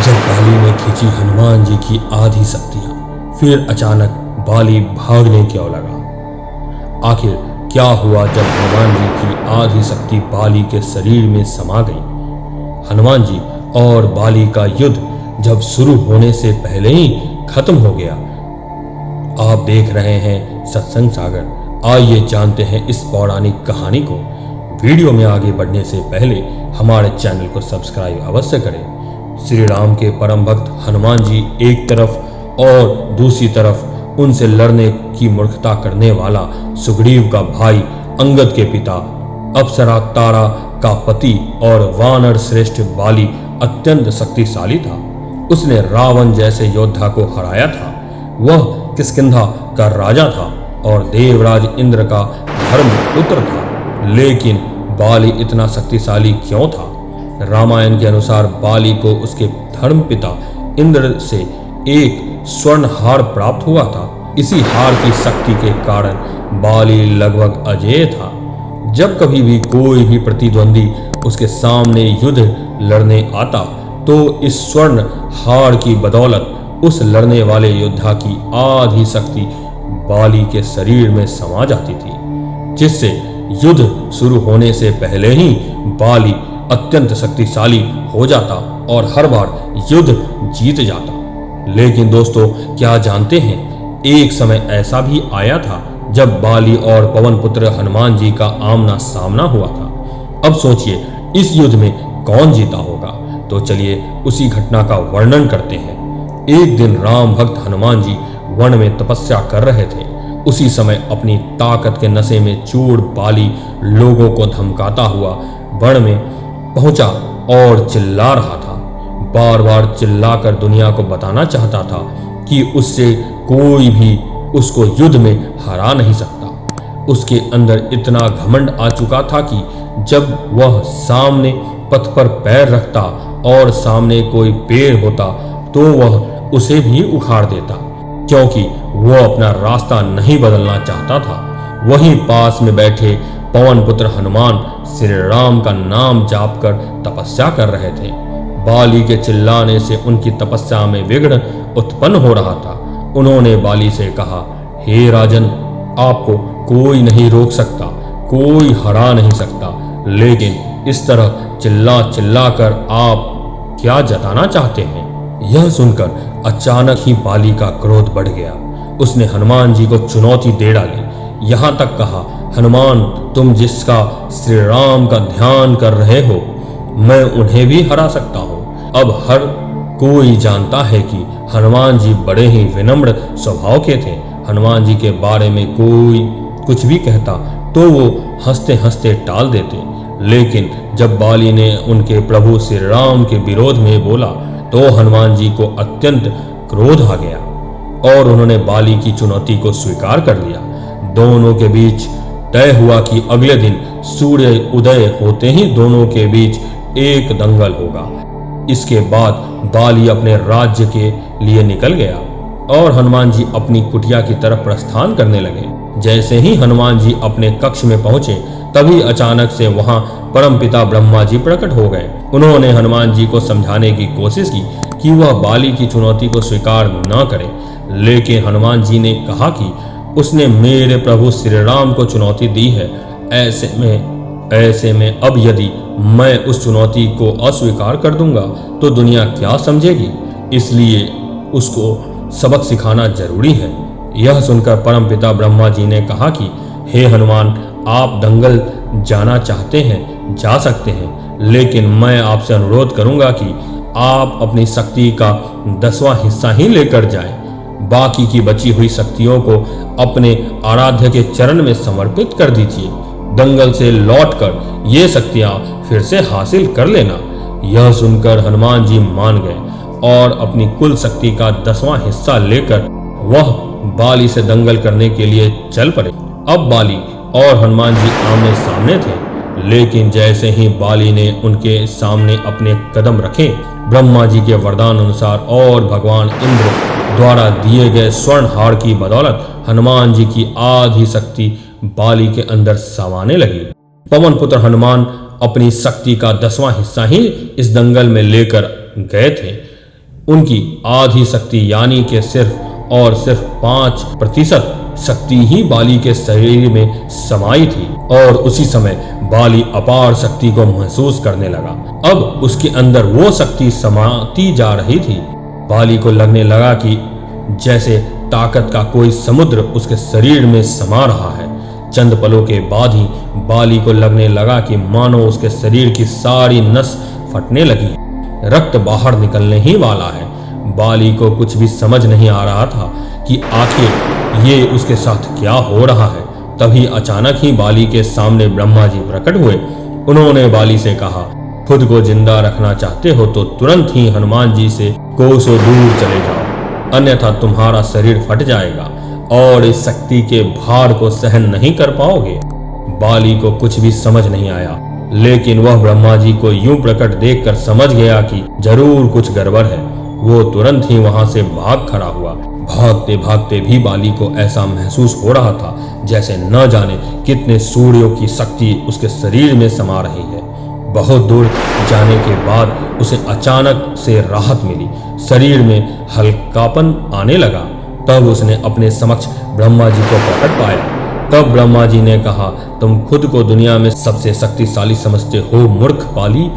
जब बाली ने खींची हनुमान जी की आधी शक्तियां, फिर अचानक बाली भागने क्यों लगा। आखिर क्या हुआ जब हनुमान जी की आधी शक्ति बाली के शरीर में समा गई। हनुमान जी और बाली का युद्ध जब शुरू होने से पहले ही खत्म हो गया। आप देख रहे हैं सत्संग सागर। आइए जानते हैं इस पौराणिक कहानी को। वीडियो में आगे बढ़ने से पहले हमारे चैनल को सब्सक्राइब अवश्य करें। श्री राम के परम भक्त हनुमान जी एक तरफ और दूसरी तरफ उनसे लड़ने की मूर्खता करने वाला सुग्रीव का भाई, अंगद के पिता, अप्सरा तारा का पति और वानर श्रेष्ठ बाली अत्यंत शक्तिशाली था। उसने रावण जैसे योद्धा को हराया था। वह किष्किंधा का राजा था और देवराज इंद्र का धर्म पुत्र था। लेकिन बाली इतना शक्तिशाली क्यों था? रामायण के अनुसार बाली को उसके धर्म पिता इंद्र से एक स्वर्ण हार प्राप्त हुआ था। इसी हार की शक्ति के कारण बाली लगभग अजेय था। जब कभी भी कोई भी प्रतिद्वंदी उसके सामने युद्ध लड़ने आता तो इस स्वर्ण हार की बदौलत उस लड़ने वाले योद्धा की आधी शक्ति बाली के शरीर में समा जाती थी, जिससे युद्ध शुरू होने से पहले ही बाली अत्यंत शक्तिशाली हो जाता और हर बार युद्ध जीत जाता। लेकिन दोस्तों, क्या जानते हैं, एक समय ऐसा भी आया था जब बाली और पवन पुत्र हनुमान जी का आमना सामना हुआ था। अब सोचिए इस युद्ध में कौन जीता होगा। तो चलिए उसी घटना का वर्णन करते हैं। एक दिन राम भक्त हनुमान जी वन में तपस्या कर रहे थे। उसी समय अपनी ताकत के नशे में चूर बाली लोगों को धमकाता हुआ वन में पहुंचा और चिल्ला रहा था। बार बार चिल्लाकर दुनिया को बताना चाहता था कि उससे कोई भी उसको युद्ध में हरा नहीं सकता। उसके अंदर इतना घमंड आ चुका था कि जब वह सामने पथ पर पैर रखता और सामने कोई पेड़ होता तो वह उसे भी उखाड़ देता, क्योंकि वह अपना रास्ता नहीं बदलना चाहता था। वहीं पास में बैठे पवन पुत्र हनुमान श्री राम का नाम जाप कर तपस्या कर रहे थे। बाली के चिल्लाने से उनकी तपस्या में विघ्न उत्पन्न हो रहा था। उन्होंने बाली से कहा, हे राजन, आपको कोई नहीं रोक सकता, कोई हरा नहीं सकता, लेकिन इस तरह चिल्ला चिल्ला कर आप क्या जताना चाहते हैं? यह सुनकर अचानक ही बाली का क्रोध बढ़ गया। उसने हनुमान जी को चुनौती दे डाली। यहाँ तक कहा, हनुमान, तुम जिसका श्री राम का ध्यान कर रहे हो, मैं उन्हें भी हरा सकता हूँ। अब हर कोई जानता है कि हनुमान जी बड़े ही विनम्र स्वभाव के थे। हनुमान जी के बारे में कोई कुछ भी कहता तो वो हंसते हंसते टाल देते। लेकिन जब बाली ने उनके प्रभु श्री राम के विरोध में बोला तो हनुमान जी को अत्यंत क्रोध आ गया और उन्होंने बाली की चुनौती को स्वीकार कर लिया। दोनों के बीच तय हुआ कि अगले दिन सूर्य उदय होते ही दोनों के बीच एक दंगल होगा। इसके बाद बाली अपने राज्य के लिए निकल गया और हनुमान जी अपनी कुटिया की तरफ प्रस्थान करने लगे। जैसे ही हनुमान जी अपने कक्ष में पहुंचे तभी अचानक से वहां परमपिता ब्रह्मा जी प्रकट हो गए। उन्होंने हनुमान जी को समझाने की कोशिश की कि वह बाली की चुनौती को स्वीकार न करे, लेकिन हनुमान जी ने कहा कि उसने मेरे प्रभु श्री राम को चुनौती दी है। ऐसे में अब यदि मैं उस चुनौती को अस्वीकार कर दूंगा तो दुनिया क्या समझेगी, इसलिए उसको सबक सिखाना जरूरी है। यह सुनकर परमपिता ब्रह्मा जी ने कहा कि हे हनुमान, आप दंगल जाना चाहते हैं, जा सकते हैं, लेकिन मैं आपसे अनुरोध करूंगा कि आप अपनी शक्ति का 10वां हिस्सा ही लेकर जाएं। बाकी की बची हुई शक्तियों को अपने आराध्य के चरण में समर्पित कर दीजिए। दंगल से लौटकर ये शक्तियां फिर से हासिल कर लेना। यह सुनकर हनुमान जी मान गए और अपनी कुल शक्ति का 10वां हिस्सा लेकर वह बाली से दंगल करने के लिए चल पड़े। अब बाली और हनुमान जी आमने सामने थे, लेकिन जैसे ही बाली ने उनके सामने अपने कदम रखे, ब्रह्मा जी के वरदान अनुसार और भगवान इंद्र द्वारा दिए गए स्वर्ण हार की बदौलत हनुमान जी की आधी शक्ति बाली के अंदर समाने लगी। पवन पुत्र हनुमान अपनी शक्ति का 10वां हिस्सा ही इस दंगल में लेकर गए थे। उनकी आधी शक्ति यानी कि सिर्फ और सिर्फ 5% शक्ति ही बाली के शरीर में समाई थी और उसी समय बाली अपार शक्ति को महसूस करने लगा। अब उसके अंदर वो शक्ति समाती जा रही थी। बाली को लगने लगा कि जैसे ताकत का कोई समुद्र उसके शरीर में समा रहा है। चंद पलों के बाद ही बाली को लगने लगा कि मानो उसके शरीर की सारी नस फटने लगी, रक्त बाहर निकलने ही वाला है। बाली को कुछ भी समझ नहीं आ रहा था कि आखिर ये उसके साथ क्या हो रहा है। तभी अचानक ही बाली के सामने ब्रह्मा जी प्रकट हुए। उन्होंने बाली से कहा, खुद को जिंदा रखना चाहते हो तो तुरंत ही हनुमान जी से कोसों दूर चले जाओ, अन्यथा तुम्हारा शरीर फट जाएगा और इस शक्ति के भार को सहन नहीं कर पाओगे। बाली को कुछ भी समझ नहीं आया, लेकिन वह ब्रह्मा जी को यूं प्रकट देखकर समझ गया कि जरूर कुछ गड़बड़ है। वो तुरंत ही वहां से भाग खड़ा हुआ। भागते भागते भी बाली को ऐसा महसूस हो रहा था जैसे न जाने कितने सूर्यों की शक्ति उसके शरीर में समा रही है। बहुत दूर जाने के बाद उसे अचानक से राहत मिली, शरीर में हल्कापन आने लगा। तब उसने अपने समक्ष ब्रह्मा जी को प्रकट पाया। तब ब्रह्मा जी ने कहा, तुम खुद को दुनिया में सबसे शक्तिशाली समझते हो मूर्ख बाली,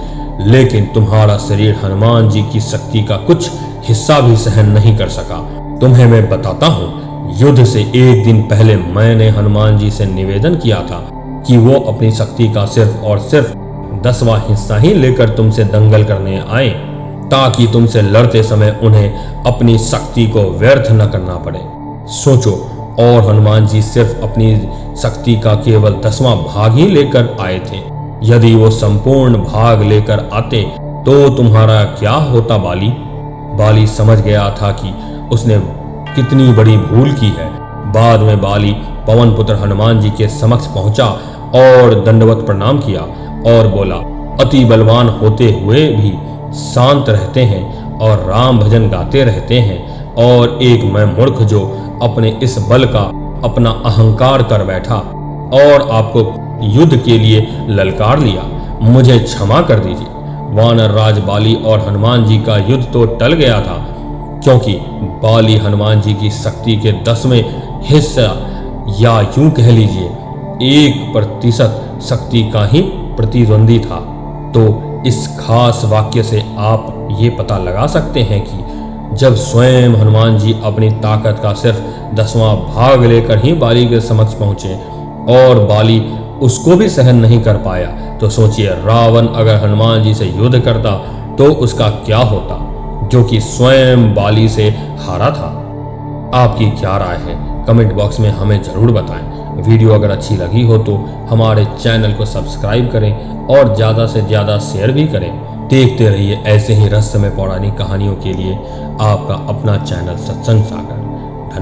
लेकिन तुम्हारा शरीर हनुमान जी की शक्ति का कुछ हिस्सा भी सहन नहीं कर सका। तुम्हें मैं बताता हूँ, युद्ध से एक दिन पहले मैंने हनुमान जी से निवेदन किया था कि वो अपनी शक्ति का सिर्फ और सिर्फ 10वां हिस्सा ही लेकर तुमसे दंगल करने आए, ताकि तुमसे लड़ते समय उन्हें अपनी शक्ति को व्यर्थ न करना पड़े। सोचो, और हनुमान जी सिर्फ अपनी शक्ति का केवल 10वां भाग ही लेकर आए थे। यदि वो संपूर्ण भाग लेकर आते तो तुम्हारा क्या होता बाली? बाली समझ गया था कि उसने कितनी बड़ी भूल की है। बाद में बाली पवन पुत्र हनुमान जी के समक्ष पहुंचा और दंडवत प्रणाम किया और बोला, अति बलवान होते हुए भी शांत रहते हैं और राम भजन गाते रहते हैं, और एक मैं मूर्ख जो अपने इस बल का अपना अहंकार कर बैठा और आपको युद्ध के लिए ललकार लिया, मुझे क्षमा कर दीजिए। वानर राज बाली और हनुमान जी का युद्ध तो टल गया था, क्योंकि बाली हनुमान जी की शक्ति के 10वें हिस्सा या यूं कह लीजिए 1% शक्ति का ही प्रतिद्वंदी था। तो इस खास वाक्य से आप ये पता लगा सकते हैं कि जब स्वयं हनुमान जी अपनी ताकत का सिर्फ 10वां भाग लेकर ही बाली के समक्ष पहुंचे और बाली उसको भी सहन नहीं कर पाया, तो सोचिए रावण अगर हनुमान जी से युद्ध करता तो उसका क्या होता, जो कि स्वयं बाली से हारा था। आपकी क्या राय है? कमेंट बॉक्स में हमें जरूर बताएं। वीडियो अगर अच्छी लगी हो तो हमारे चैनल को सब्सक्राइब करें और ज़्यादा से ज़्यादा शेयर भी करें। देखते रहिए ऐसे ही रहस्यमय पौराणिक कहानियों के लिए आपका अपना चैनल सत्संग सागर।